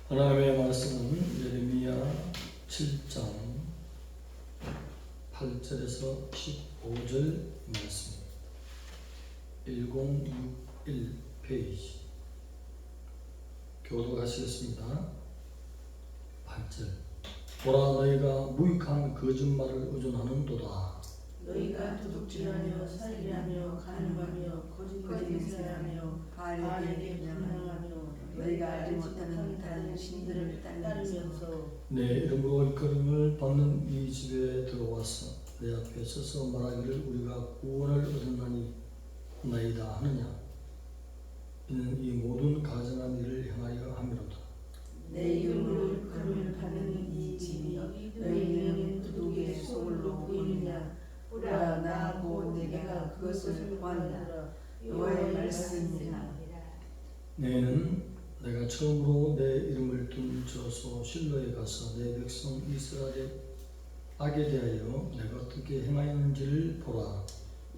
하나님의 말씀은 예레미야 7장 8절에서 15절 말씀입니다. 1061 페이지 교독하시겠습니다. 8절 보라 너희가 무익한 거짓말을 의존하는도다. 너희가 도둑질하며 살인하며 간음하며 거짓 맹세하며 바알에게 분향하며 너희가 알지 못하는 다른 신들을 따르면서 내 이름으로 일컬음을 받는 이 집에 들어와서 내 앞에 서서 말하기를 우리가 구원을 얻었나니 나이다 하느냐. 이는 이 모든 가증한 일을 행하려 함이로다. 내 이름으로 일컬음을 받는 이 집이 너희는 도둑의 소굴로 보이느냐. 보라 나하고 내가 그것을 보았노라. 여호와의 말씀이니라. 내는 내가 처음으로 내 이름을 둔 저소 실로에 가서 내 백성 이스라엘의 악에 대하여 내가 어떻게 행하였는지를 보라.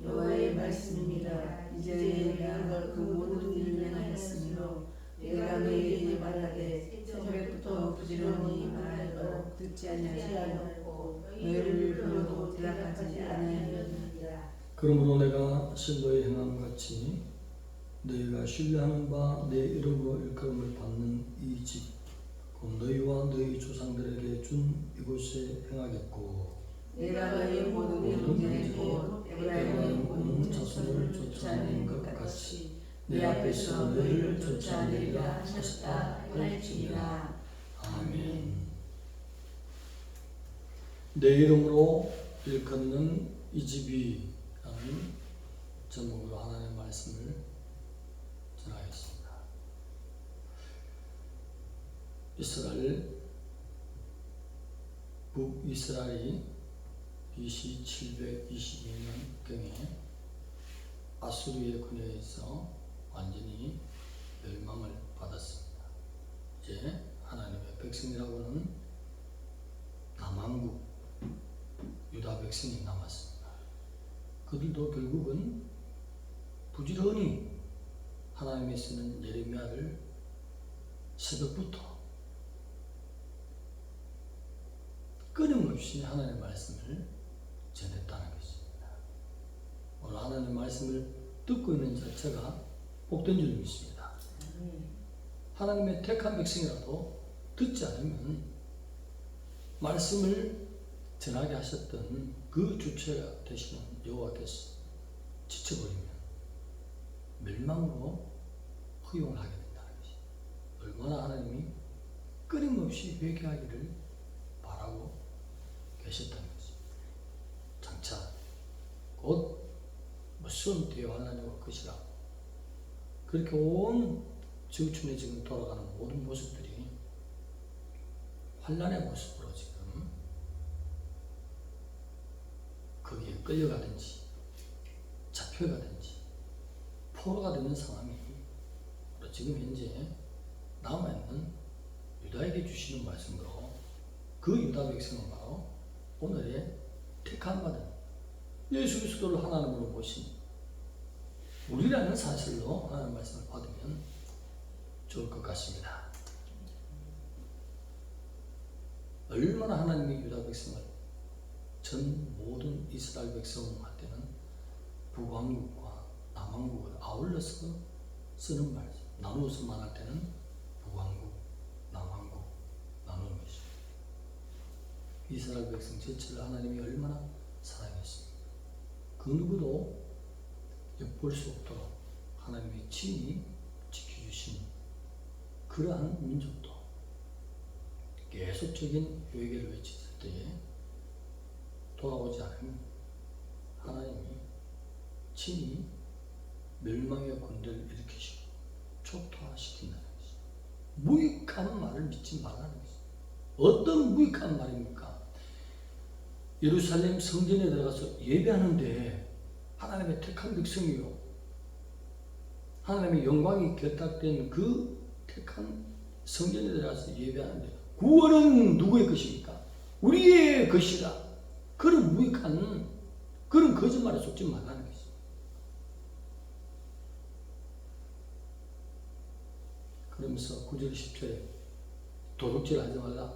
여호와의 말씀입니다. 이제 내가 그 모든 일을 행하였으므로 내가 너희에게 말하되 새벽부터 부지런히 말하여도 듣지 아니하였고 너희를 불러도 대답하지 아니하였느니라. 그러므로 내가 실로에 행함 같이 너희가 신뢰하는 바 내 이름으로 일컬음을 받는 이 집 곧 너희와 너희 조상들에게 준 이곳에 행하겠고 내가 너희 모든 형제 곧 에브라임 온 자손을 쫓아낸 것 같이 내 앞에서 너희를 쫓아내리라 하셨다 할지니라. 아멘. 내 이름으로 일컫는 이 집이 라는 제목으로 하나님의 말씀을 전하겠습니다. 이스라엘 북이스라엘이 BC 722년경에 아수르의 군에서 완전히 멸망을 받았습니다. 이제 하나님의 백성이라고는 남한국 유다 백성이 남았습니다. 그들도 결국은 부지런히 하나님이 쓰는 예레미야를 새벽부터 끊임없이 하나님의 말씀을 전했다는 것입니다. 오늘 하나님의 말씀을 듣고 있는 자체가 복된 줄 믿습니다. 하나님의 택한 백성이라도 듣지 않으면 말씀을 전하게 하셨던 그 주체가 되시는 여호와께서 지쳐버리면 멸망으로 허용을 하게 된다는 것입니다. 얼마나 하나님이 끊임없이 회개하기를 바라고 계셨다는 것입니다. 장차 곧 무슨 대환란이 올 것이라 그렇게 온 지구촌에 지금 돌아가는 모든 모습들이 환란의 모습으로 지금 거기에 끌려가든지 잡혀가든지 포로가 되는 상황이 지금 현재 남아있는 유다에게 주시는 말씀으로 그 유다 백성은 바로 오늘의 택함 받은 예수 그리스도를 하나님으로 모신 우리라는 사실로 하나님의 말씀을 받으면 좋을 것 같습니다. 얼마나 하나님이 유다 백성을 전 모든 이스라엘 백성한테는 북왕국과 남왕국을 아울러서 쓰는 말씀, 나누어서 말할 때는 북왕국, 남왕국 나누는 것입니다. 이스라엘 백성 전체를 하나님이 얼마나 사랑했습니까? 그 누구도 엿볼 수 없도록 하나님이 친히 지켜주신 그러한 민족도 계속적인 회개를 외쳤을 때에 돌아오지 않으면 하나님이 친히 멸망의 군대를 일으키시고 초토화시킨다는 것입니다. 무익한 말을 믿지 말라는 것입니다. 어떤 무익한 말입니까? 예루살렘 성전에 들어가서 예배하는데 하나님의 택한 백성이요, 하나님의 영광이 결탁된 그 택한 성전에 들어가서 예배하는데 구원은 누구의 것입니까? 우리의 것이다. 그런 무익한 그런 거짓말에 속지 말라는 것입니다. 그러면서 9절 10절에 도둑질 하지 말라,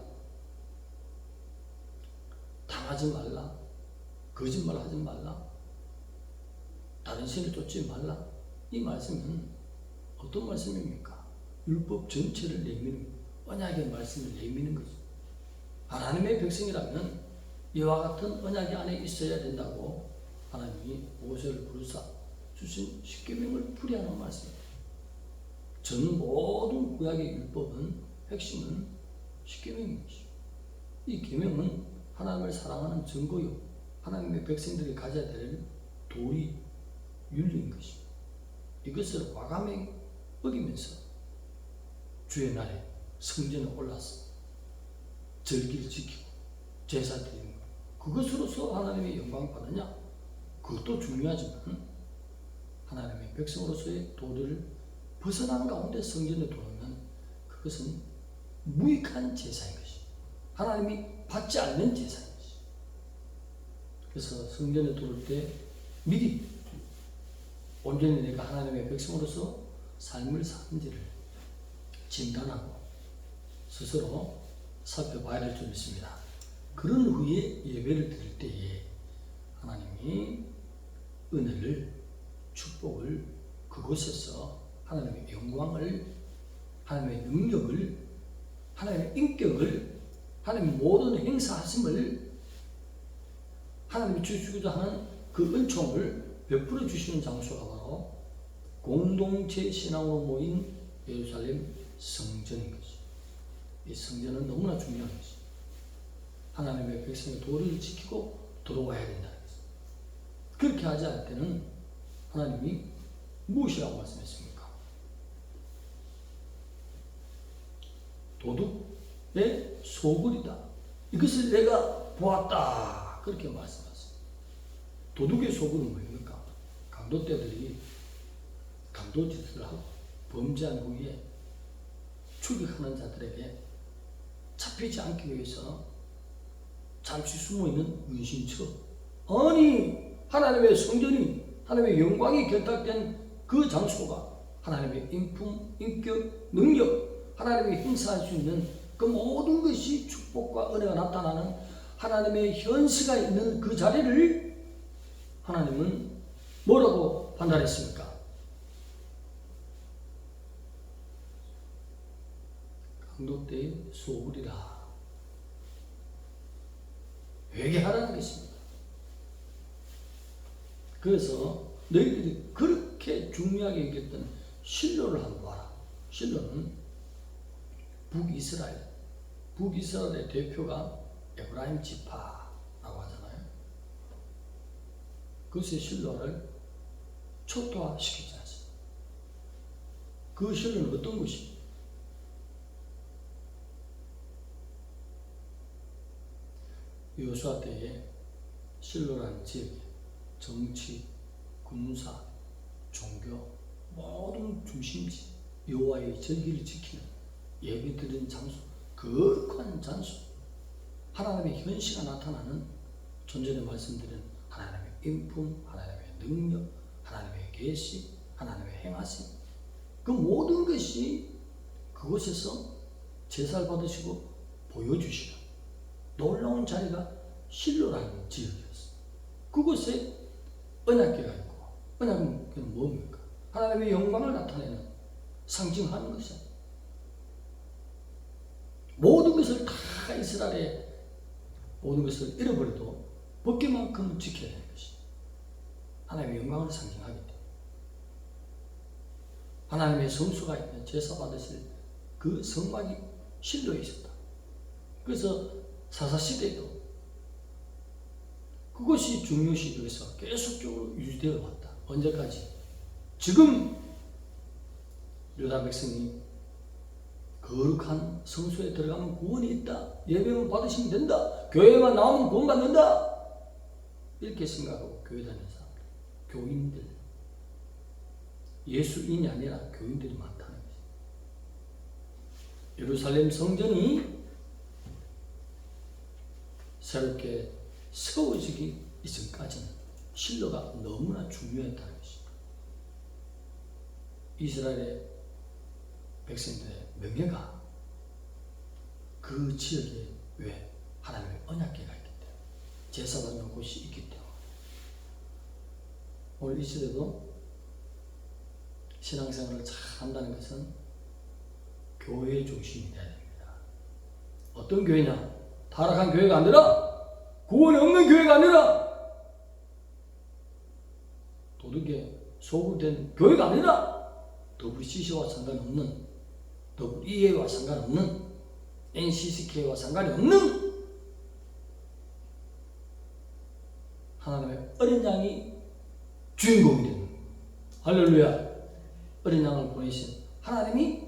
당하지 말라, 거짓말 하지 말라, 다른 신을 쫓지 말라. 이 말씀은 어떤 말씀입니까? 율법 전체를 내미는, 언약의 말씀을 내미는 거죠. 하나님의 백성이라면 이와 같은 언약이 안에 있어야 된다고 하나님이 모세를 부르사 주신 십계명을 풀이하는 말씀입니다. 전 모든 구약의 율법은 핵심은 십계명인 것이죠. 이 계명은 하나님을 사랑하는 증거요, 하나님의 백성들이 가져야 될 도리, 윤리인 것입니다. 이것을 과감히 어기면서 주의 날에 성전에 올라서 절기를 지키고 제사 드리는 것, 그것으로서 하나님의 영광 받느냐? 그것도 중요하지만 하나님의 백성으로서의 도리를 벗어나는 가운데 성전에 들어오면 그것은 무익한 제사인 것입니다. 하나님이 받지 않는 제사인 것입니다. 그래서 성전에 들어올 때 미리 온전히 내가 하나님의 백성으로서 삶을 사는지를 진단하고 스스로 살펴봐야 될 줄 믿습니다. 그런 후에 예배를 드릴 때에 하나님이 은혜를, 축복을, 그곳에서 하나님의 영광을, 하나님의 능력을, 하나님의 인격을, 하나님의 모든 행사하심을, 하나님이 주시고자 하는 그 은총을 베풀어 주시는 장소가 바로 공동체 신앙으로 모인 예루살렘 성전인 것이죠. 이 성전은 너무나 중요한 것이죠. 하나님의 백성의 도리를 지키고 들어와야 된다는 것이죠. 그렇게 하지 않을 때는 하나님이 무엇이라고 말씀했습니까? 도둑의 소굴이다. 이것을 내가 보았다. 그렇게 말씀하셨어요. 도둑의 소굴은 뭡니까? 강도떼들이 강도짓을 하고 범죄한 후에 추격하는 자들에게 잡히지 않기 위해서 잠시 숨어있는 은신처, 아니 하나님의 성전이, 하나님의 영광이 결탁된 그 장소가 하나님의 인품, 인격, 능력, 하나님이 행사할 수 있는 그 모든 것이 축복과 은혜가 나타나는 하나님의 현시가 있는 그 자리를 하나님은 뭐라고 판단했습니까? 강도떼의 소굴이라. 회개하라는 것입니다. 그래서 너희들이 그렇게 중요하게 여겼던 실로를 한번 봐라. 실로는 북이스라엘, 북이스라엘의 대표가 에브라임 지파라고 하잖아요. 그것의 실로를 초토화시키지 않습니다. 그 실로는 어떤 것입니까? 여호수아 때에 실로라는 지역에 정치, 군사, 종교 모든 중심지, 여호와의 절기를 지키는 예배드리는 장소, 거룩한 장소, 하나님의 현시가 나타나는 전전에 말씀드린 하나님의 인품, 하나님의 능력, 하나님의 계시, 하나님의 행하심, 그 모든 것이 그곳에서 제사를 받으시고 보여주시는 놀라운 자리가 실로라는 지역이었어요. 그곳에 언약궤가 있고, 언약은 뭡니까? 하나님의 영광을 나타내는, 상징하는 것이야. 모든 것을 다 이스라엘의 모든 것을 잃어버려도 법궤만큼은 지켜야 되는 것이야. 하나님의 영광을 상징하기 때문에. 하나님의 성수가 있는 제사 받으실 그 성막이 실로에 있었다. 그래서 사사시대에도 그것이 중요시되어서 계속적으로 유지되어 왔다. 언제까지? 지금 유다 백성이 거룩한 성소에 들어가면 구원이 있다. 예배만 받으시면 된다. 교회만 나오면 구원 받는다. 이렇게 생각하고 교회 다니는 사람들, 교인들, 예수인이 아니라 교인들이 많다는 거죠. 예루살렘 성전이 새롭게 세워지기 이전까지는 실로가 너무나 중요했다는 것입니다. 이스라엘의 백성들의 명예가 그 지역에 왜? 하나님의 언약궤가 있기 때문에, 제사받는 곳이 있기 때문에. 오늘 이 시대도 신앙생활을 잘 한다는 것은 교회의 중심이 되어야 됩니다. 어떤 교회냐? 타락한 교회가 아니라, 구원이 없는 교회가 아니라, 도덕에 소구된 교회가 아니라, WCC와 상관없는, WEA와 상관없는, NCCK와 상관이 없는 하나님의 어린 양이 주인공이 되는 거예요. 할렐루야. 어린 양을 보내신 하나님이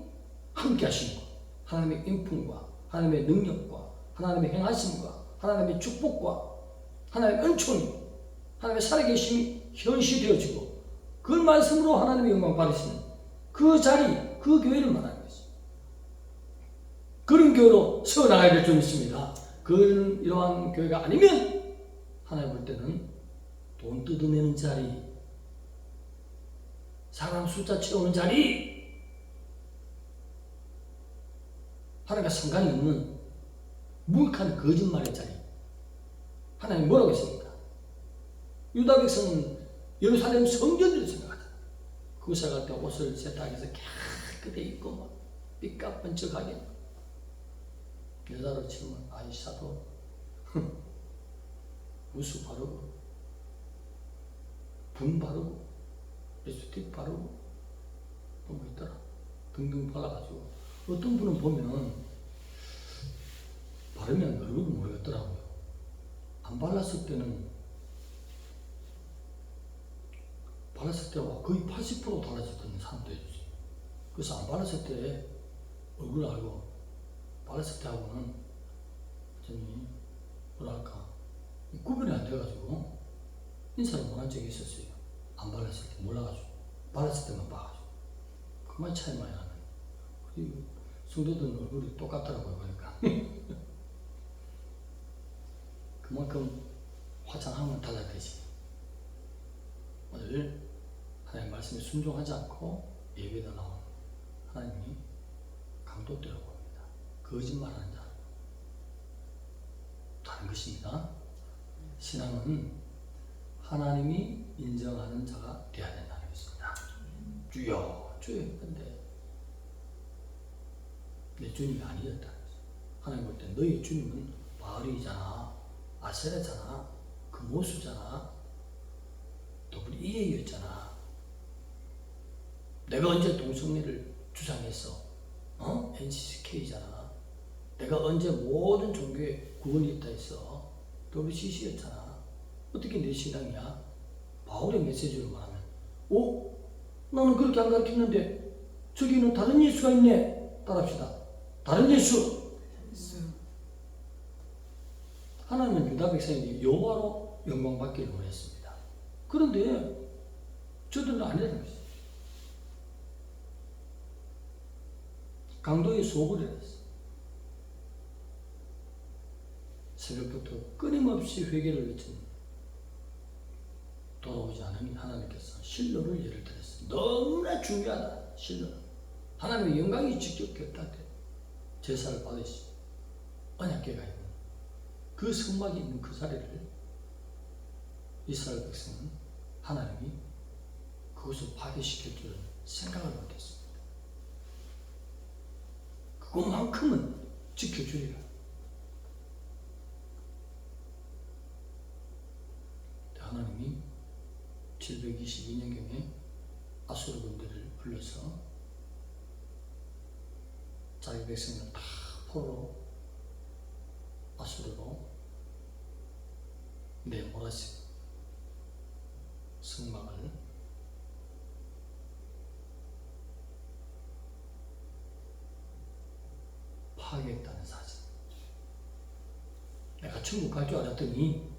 함께 하신 것, 하나님의 인품과 하나님의 능력과 하나님의 행하심과 하나님의 축복과 하나님의 은총이, 하나님의 살아계심이 현시되어지고 그 말씀으로 하나님의 영광 받으시는 그 자리, 그 교회를 말하는 것입니다. 그런 교회로 세워나가야 될 줄 믿습니다. 이러한 교회가 아니면 하나님 볼 때는 돈 뜯어내는 자리, 사람 숫자 채우는 자리, 하나님과 상관이 없는 무익한 거짓말의 자리. 하나님 뭐라고 했습니까? 유다 백성은 예루살렘 성전을 생각하다. 그곳에 갈 때 옷을 세탁해서 깨끗하게 입고 막 삐까뻔쩍하게, 여자로 치면 아이샤도 무수 바르고 분 바르고 립스틱 바르고 또 뭐 있더라 등등 발라가지고, 어떤 분은 보면 바르면 얼굴도 모르겠더라고요. 안 발랐을 때는 거의 80% 달라졌던 사람도 있어요. 그래서 안 발랐을 때 얼굴 알고 발랐을 때 하고는 완전히 뭐랄까 구분이 안 돼가지고 인사를 못한 적이 있었어요. 안 발랐을 때 몰라가지고, 발랐을 때만 봐가지고 그만 차이 많이 나는. 그리고 성도들 얼굴이 똑같더라고요. 그러니까 그만큼 화장하면 달라지지. 오늘 하나님 말씀에 순종하지 않고 예배도 나오는 하나님이 감독되어 봅니다. 거짓말하는 자, 다른 것입니다. 신앙은 하나님이 인정하는 자가 되어야 된다는 것입니다. 주여, 주여 했는데 내 주님이 아니었다는 것입니다. 하나님 볼 때 너희 주님은 바알이잖아, 아세라잖아, 금오수잖아, WEA였잖아. 내가 언제 동성애를 주장했어? NCCK잖아. 내가 언제 모든 종교에 구원이 있다 했어? WCC였잖아. 어떻게 내 신앙이야? 바울의 메시지로 말하면, 나는 그렇게 안 가르쳤는데 저기는 다른 예수가 있네. 따라합시다. 다른 예수. 하나님은 유다 백성에게 여호와로 영광 받기를 원했습니다. 그런데 저들은 아니라는 것이죠. 강도의 소굴이 됐어. 새벽부터 끊임없이 회개를 외치는, 돌아오지 않으니 하나님께서 실로를 예를 들었어요. 너무나 중요하다. 실로는 하나님의 영광이 직접 곁한테 제사를 받으시고 언약궤가 있는 그 성막이 있는 그 자리를 이스라엘 백성은 하나님이 그것을 파괴시킬 줄은 생각을 못했습니다. 그것만큼은 지켜주리라. 하나님이 722년경에 아수르 군대를 불러서 자기 백성을 다 포로 아수르로 내몰아서 성막을 파괴했다는 사실. 내가 천국 갈 줄 알았더니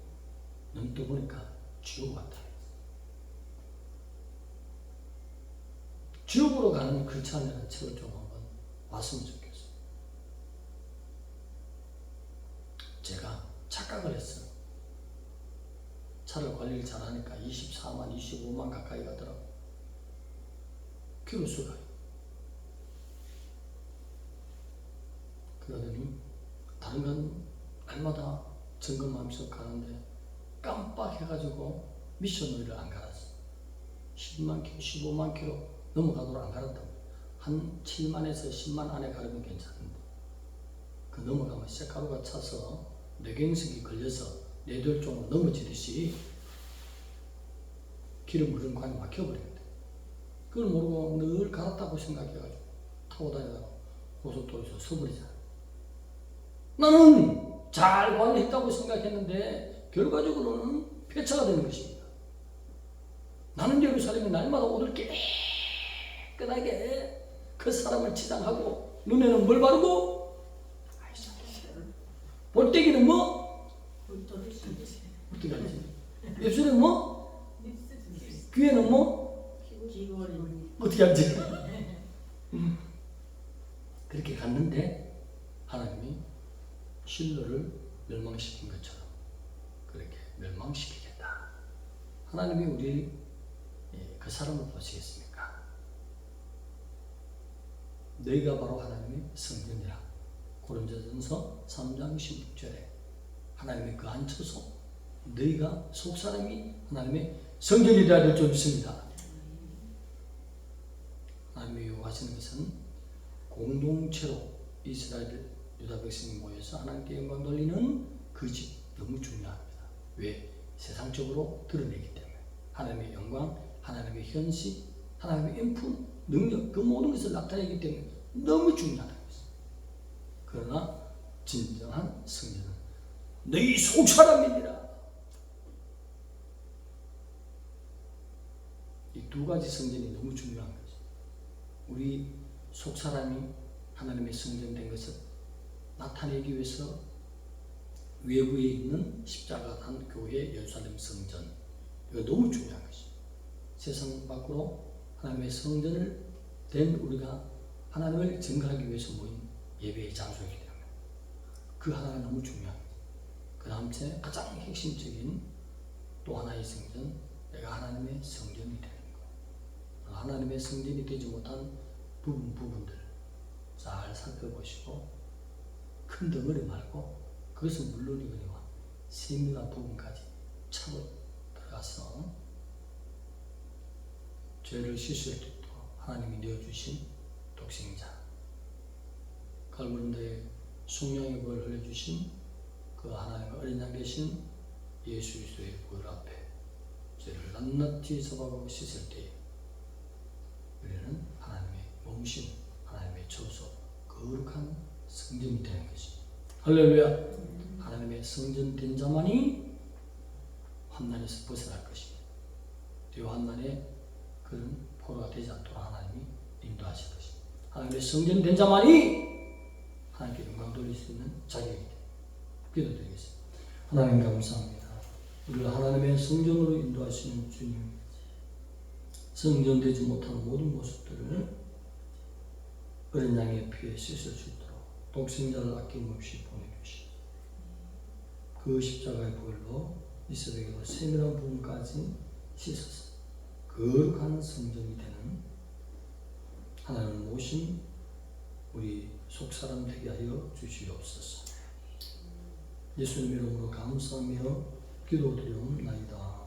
눈 떠보니까 지옥 같다. 지옥으로 가는 그 차라는 책을 좀 한번 봤으면 좋겠어요. 제가 착각을 했어요. 차를 관리를 잘하니까 24만, 25만 가까이 가더라고요. 키로수가. 그러더니 다른 건 날마다 점검하면서 가는데 깜빡해가지고 미션 오일을 안 갈았어. 10만 킬로, 15만 킬로 넘어가도록 안 갈았다고. 한 7만에서 10만 안에 가르면 괜찮은데 그 넘어가면 쇳가루가 차서 뇌경색이 걸려서 뇌돌종으로 넘어지듯이 기름 흐르는 관이 막혀버립니다. 그걸 모르고 늘 갈았다고 생각해가지고 타고 다니다가 고속도로에서 서버리잖아. 나는 잘 관리했다고 생각했는데 결과적으로는 폐차가 되는 것입니다. 나는 예루살렘에 날마다 옷을 깨끗하게 그 사람을 치장하고 눈에는 뭘 바르고 볼때기는 뭐? 어떻게 하지? 입술은 뭐? 귀에는 뭐? 어떻게 하지? 그렇게 갔는데 하나님이 실로를 멸망시킨 것처럼 그렇게 멸망시키겠다. 하나님이 우리 그 사람을 보시겠습니까? 너희가 바로 하나님의 성전이라. 고린도전서 3장 16절에 하나님의 그 안처소 너희가 속사람이 하나님의 성전이 되어야 될 줄 믿습니다. 하나님이 요구하시는 것은 공동체로 이스라엘 유다 백성이 모여서 하나님께 영광 돌리는 그 집 너무 중요합니다. 왜? 세상적으로 드러내기 때문에 하나님의 영광, 하나님의 현실, 하나님의 인품, 능력 그 모든 것을 나타내기 때문에 너무 중요하다는 것입니다. 그러나 진정한 성전은 너희 속사람이니라. 이 두 가지 성전이 너무 중요한 거죠. 우리 속사람이 하나님의 성전 된 것을 나타내기 위해서 외부에 있는 십자가 단 교회 예루살렘 성전 이거 너무 중요한 것이죠. 세상 밖으로 하나님의 성전을 된 우리가 하나님을 증거하기 위해서 모인 예배의 장소이기 때문에 그 하나가 너무 중요한 거죠. 그 다음째 가장 핵심적인 또 하나의 성전, 내가 하나님의 성전이 되는 거. 하나님의 성전이 되지 못한 부분들 잘 살펴보시고 큰 덩어리 말고 그것은 물론이거니와 세밀한 부분까지 차고 들어가서 죄를 씻을 수 있도록 하나님이 내어주신 독생자 갈무리에 성령의 불을 흘려주신 그 하나님의 어린 양 되신 예수 그리스도의 보혈 앞에 죄를 낱낱이 접하고 씻을 때에 우리는 하나님의 몸신, 하나님의 처소, 거룩한 성전이 되는 것입니다. 할렐루야. 하나님의 성전 된 자만이 환난에서 벗어날 것입니다. 이 환난에 그런 포로가 되지 않도록 하나님이 인도하실 것입니다. 하나님의 성전 된 자만이 하나님께 영광 돌릴 수 있는 자격이 됩니다. 기도드리겠습니다. 하나님 감사합니다. 우리가 하나님의 성전으로 인도하시는 주님, 성전되지 못한 모든 모습들을 어린 양의 피에 씻을 수 있도록 독생자를 아낌없이 보내주시고 그 십자가의 보혈로 이스라엘의 세밀한 부분까지 씻어서 거룩한 성전이 되는 하나님을 모신 우리 속사람 되게 하여 주시옵소서. 예수님 이름으로 감사하며 기도드리옵나이다.